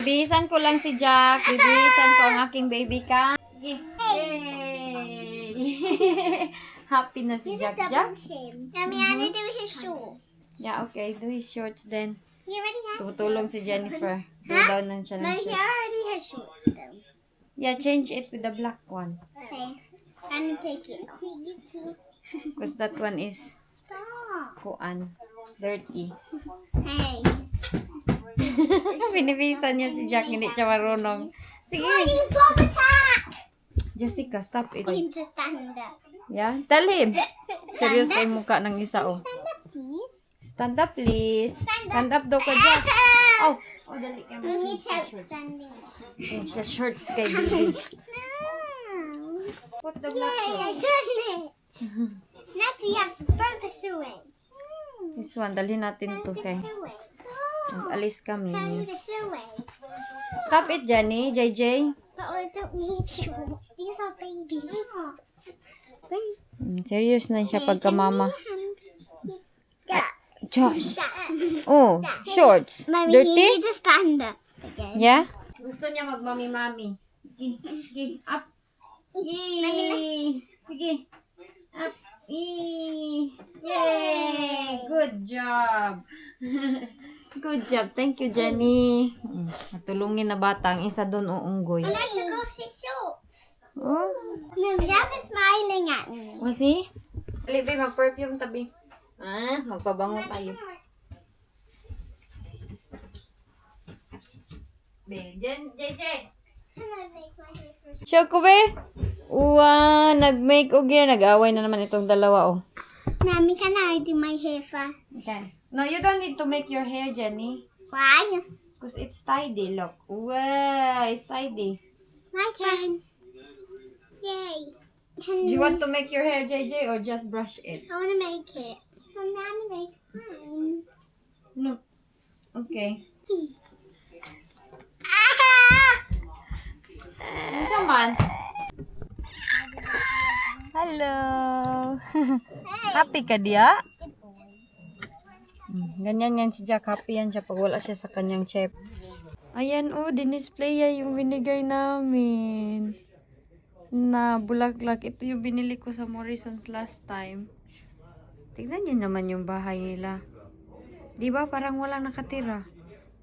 Bibisan ko lang si Jack. Bibisan ko ang aking baby ka. Yay! Happy na si Jack. Jack? Mommy, I need to do his shorts. Yeah, okay. Do his shorts then. He already has Tutulong si Jennifer. Down lang siya ng No, he shorts. already has shorts though. Yeah, change it with the black one. Okay. I'm take it. Because that one is Stop. kuan. Dirty. Hey. Binibisan niya si Jack. Hindi siya marunong. Sige. Why you got attack? Jessica, stop it. Him to stand up. Yeah, tell him. Serious kay mukha ng isa, oh. Stand up, please. Stand up, please. Stand up. Stand up daw ka, Jack. Oh, dali ka. You need help standing up. Siya shorts kay baby. No. Put the black Yay, I shorts. done it. Now we have to focus away. This one, dalhin natin to kay. Focus away. Stop. Alis kami. Focus away. Stop it, Jenny. JJ. But I don't need shorts. These are baby shorts. Serious na siya pagka-mama. Yeah. Josh. Oh, shorts. Mommy, you Dirty? need to stand up again. Yeah? Gusto niya mag-mami-mami. Sige, up. Yay! Sige. Up. Yay! Good job. Good job. Thank you, Jenny. Natulungin na bata. Ang isa doon uunggoy. And I took off his shorts. Oh, No, Jack was smiling at me. o see? Alibi, mag-perfume tabi. Magpabango tayo. JJ. Can I make my hair first? Show ko be? Uwa, nag-make og yan. Nag-away na naman itong dalawa, oh. Mommy, can I do my hair first? Okay. No, you don't need to make your hair, Jenny. Why? Because it's tidy, look. Wow, it's tidy. My turn. Yay. Can Do you want to make your hair, JJ, or just brush it? I want to make it. I'm gonna make mine. No. Okay. Come on. Hello. Happy ka dia? Ganyan yan si Jack. Happy yan siya pag wala siya sa kanyang chef. Ayan oh, dinisplay ya yung binigay namin. Na bulaklak. Ito yung binili ko sa Morrison's last time. Tignan niyo naman yung bahay nila. Diba parang wala nakatira?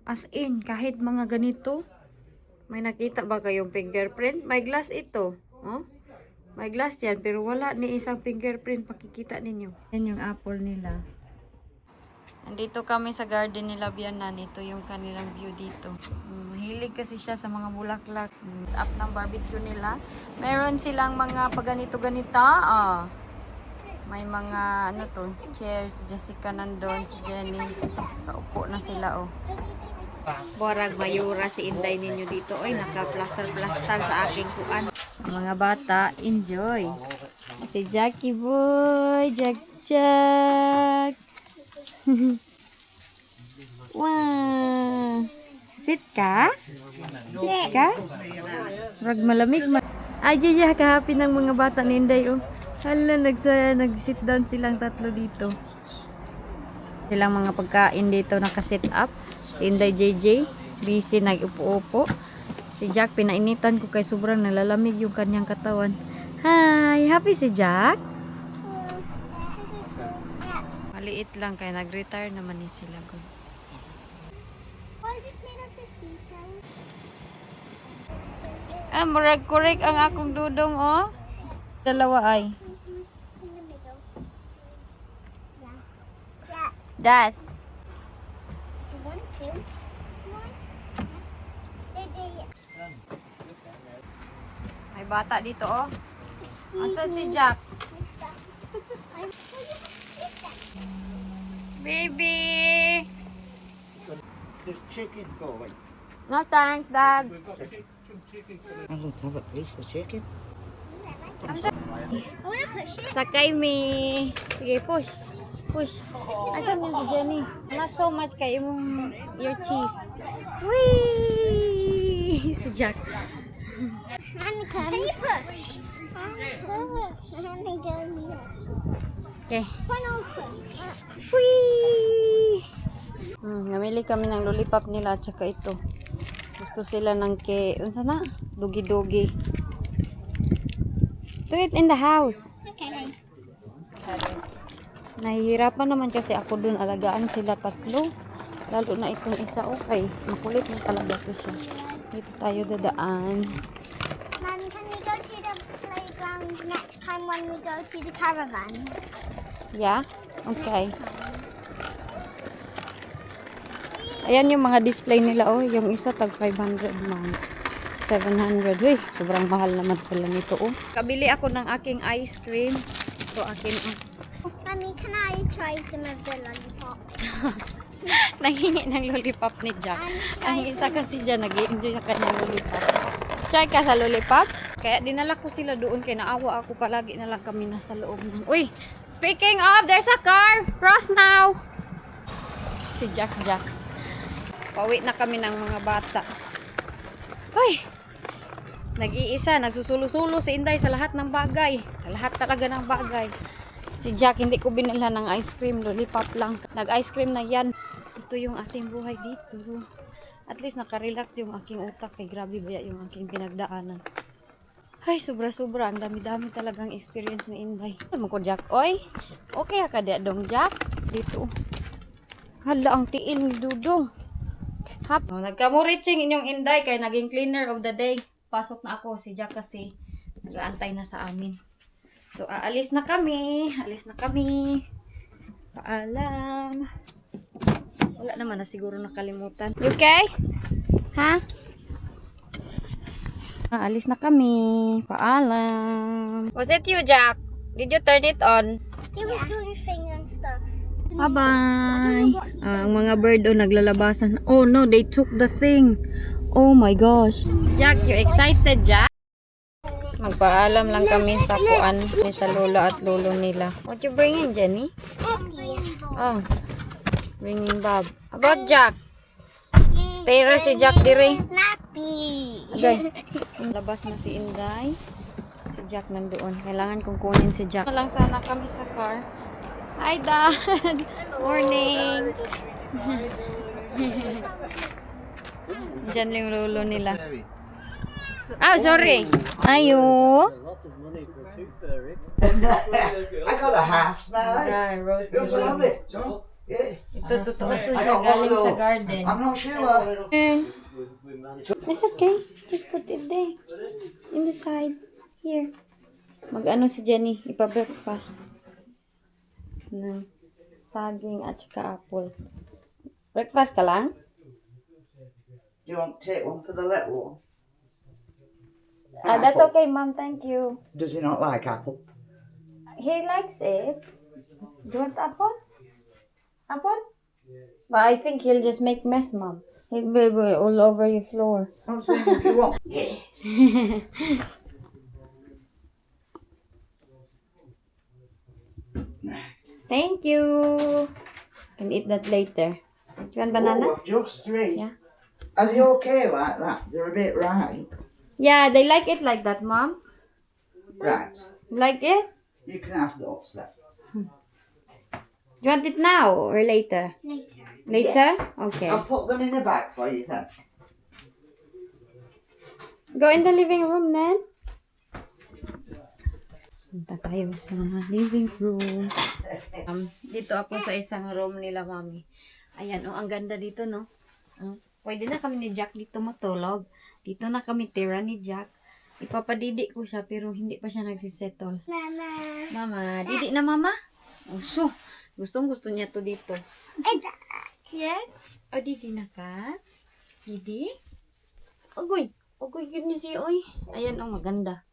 As in, kahit mga ganito, may nakita ba kayong fingerprint? May glass ito. Oh? May glass yan, pero wala ni isang fingerprint. Pakikita ninyo. Yan yung apple nila. Nandito kami sa garden nila, Bianan. Ito yung kanilang view dito. Mahilig kasi siya sa mga bulaklak. Up ng barbecue nila. Meron silang mga paganito-ganita. May mga, ano to, chairs. Si Jessica nandun, si Jenny. Kaupo na sila, oh. Borag mayura si Inday ninyo dito. Oy, naka-plaster-plaster sa aking kuan. Ang mga bata, enjoy. Si Jackie boy, Jack. Wow. Sit ka? Sit ka? Rag malamig. Ay, kahapi ng mga bata ni Inday, oh. Hala, nag-sit down silang tatlo dito. Silang mga pagkain dito naka-sit up. Si Inday JJ, busy nag-upo-upo. Si Jack, pinainitan ko kay sobrang nalalamig yung kanyang katawan. Hi! Happy si Jack? Maliit lang kaya nag-retire naman ni sila. Why is this made of this seashell? Murag correct ang akong dudong, oh. Dalawa ay. In the middle. Yeah. Dad. 1, 2. 1. May bata dito, oh. Asa si Jack? Baby! The chicken going. No thanks, Dad. I don't have a piece of chicken. I want to push it. Sakay me. Sige, push. Push. Asan yun si Jenny? Not so much kay your chief. Whee! Si Jack. Can you push? Okay. I'll push. Whee! Namili kami ng lollipop nila at saka ito. Gusto Nagluto sila ng unsa na? Dugi-dugi. Do it in the house. Okay. Nahihirapan naman kasi ako dun. Alagaan sila tatlo. Lalo na itong isa. Okay. Makulit na talaga to siya. Dito tayo dadaan. Mum, can we go to the playground next time when we go to the caravan? Yeah? Okay. Ayan yung mga display nila. Oh, yung isa tag 500 man. 700. Uy, sobrang mahal naman pala nito. Oh. Kabili ako ng aking ice cream. Ito akin. Mummy, can I try some of the lollipop? Nanghingi ng lollipop ni Jack. I'm Ang isa kasi dyan, nag-i-enjoy sa kanyang lollipop. Try ka sa lollipop? Kaya dinala ko sila doon kaya naawa ako palagi na lang kami nasa loob ng... Uy! Speaking of, there's a car! Cross now! Si Jack. Pauwi na kami ng mga bata. Uy! Nag-iisa, nagsusulo-sulo si Inday sa lahat ng bagay. Sa lahat talaga ng bagay. Si Jack, hindi ko binilhan ng ice cream. Lollipop lang. Nag-ice cream na yan. Ito yung ating buhay dito. At least nakarelax yung aking utak. Kay grabe ba yung aking pinagdaanan. Ay, sobra-sobra. Ang dami-dami talagang experience ni Inday. Ano ko, Jack? Oy, okay ka dong, Jack? Dito. Hala, ang tiil ni Dudong. Hap. Oh, nagkamuritsing inyong Inday kay naging cleaner of the day. Pasok na ako. Si Jack kasi nag-aantay na sa amin. So, aalis na kami. Paalam. Wala naman na siguro nakalimutan. You okay? Ha? Aalis na kami. Paalam. Was it you, Jack? Did you turn it on? He was doing things and stuff. Bye-bye. Ang mga bird naglalabasan. Oh no, they took the thing. Oh my gosh. Jack, you excited, Jack? Magpaalam lang kami sa kuan ni sa lolo at lolo nila. What you bringing, Jenny? Oh, bringing Bob. About Jack? Stay ra si Jack dire. Snappy. Okay. Labas na si Inday. Si Jack nandoon. Kailangan kong kunin si Jack. Lang sana kami sa car. Hi, Dad. Morning. Diyan yung lolo nila. Ah, sorry. Ayo. I got a half now. Ah, rose It was on nila. it. Yes. Ito, totoo to siya galing sa garden. I'm not sure. It's okay. Just put it there. In the side. Here. Mag-ano si Jenny? Ipa-breakfast. Ng saging at saka apple. Breakfast ka lang? Do you want to take one for the little one? That's okay, Mom. Thank you. Does he not like apple? He likes it. Do you want apple? Apple? But I think he'll just make mess, Mom. He'll be all over your floor. I'm saying if you want. Yes. Thank you. Can eat that later. Do you want banana? Oh, just three. Yeah. Are they okay like that? They're a bit ripe. Yeah, they like it like that, Mom. Right. Like it? You can have those then. Do you want it now or later? Later. Later? Yes. Okay. I'll put them in the bag for you then. Go in the living room then. Punta tayo sa living room. Dito ako sa isang room nila, Mami. Ayan, oh, ang ganda dito, no? Pwede na kami ni Jack dito matulog. Dito na kami tira ni Jack. Ipapadidi ko siya pero hindi pa siya nagsisettle. Mama. Mama, didi na mama? Uso. Gustong-gusto niya to dito. Yes? O, didi na ka? Didi? Agoy. Agoy, yun niya siya, oy. Ayan, oh, maganda.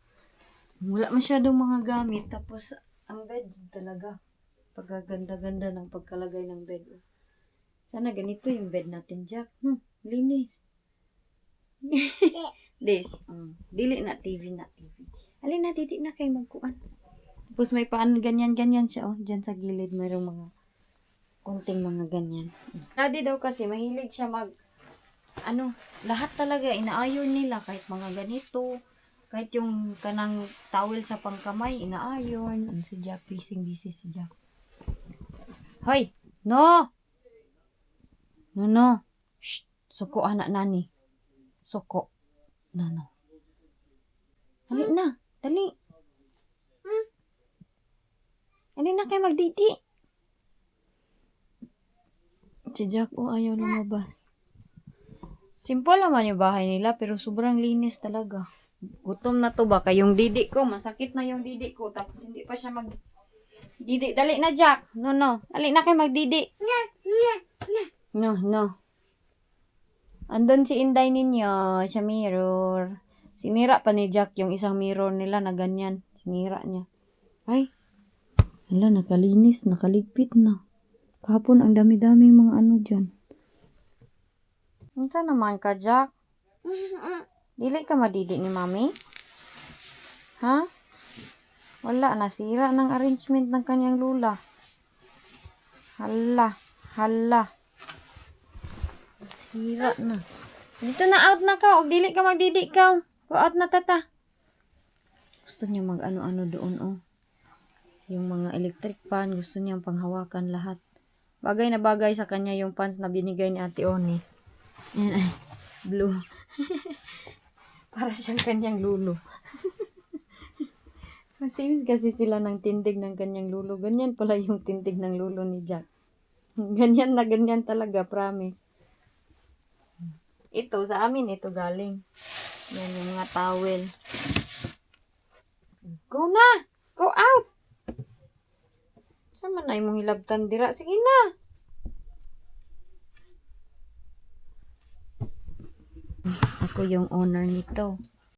Wala masyadong mga gamit. Tapos, ang bed talaga. Pagkaganda-ganda ng pagkalagay ng bed. Sana ganito yung bed natin, Jack. Linis. This. Dili na TV. Alin na, didi na kayo magkuan. Tapos may paan ganyan-ganyan siya. Oh, dyan sa gilid mayroong mga konting mga ganyan. Daddy daw kasi mahilig siya lahat talaga inaayon nila kahit mga ganito. Kahit yung kanang towel sa pangkamay, inaayon. Si Jack, busy si Jack. Hoy! No! No. Shh! Suko anak nani. Suko. No. Dali na. Dali. Dali na kayo magdidi. Si Jack, ayaw lumabas. Simple naman yung bahay nila, pero sobrang linis talaga. Gutom na to ba? Yung didi ko, masakit na yung didi ko. Tapos hindi pa siya didi. Dali na, Jack. No. Dali na kayo magdidi. No. Andun si Inday ninyo, sa mirror. Sinira pa ni Jack yung isang mirror nila na ganyan. Sinira niya. Ay. Hala, nakalinis, nakaligpit na. Kahapon, ang dami-daming mga ano dyan. Unsa naman ka, Jack? Dili ka madidi ni Mami? Ha? Wala, nasira ng arrangement ng kanyang lula. Hala. Sira na. Dito na, out na ka. Og dili ka magdidi ka. Go out na, tata. Gusto niya mag-ano-ano doon, oh. Yung mga electric fan, gusto niyang panghawakan lahat. Bagay na bagay sa kanya yung pants na binigay ni Ate Oni. Ayan ay, blue. Para siyang kanyang lulo. Same kasi sila ng tindig ng kanyang lulo. Ganyan pala yung tindig ng lulo ni Jack. Ganyan na ganyan talaga, promise. Ito, sa amin, ito galing. Yan yung mga towel. Go na! Go out! Sama na yung hilabtan dira. Sige na! Ako yung owner nito.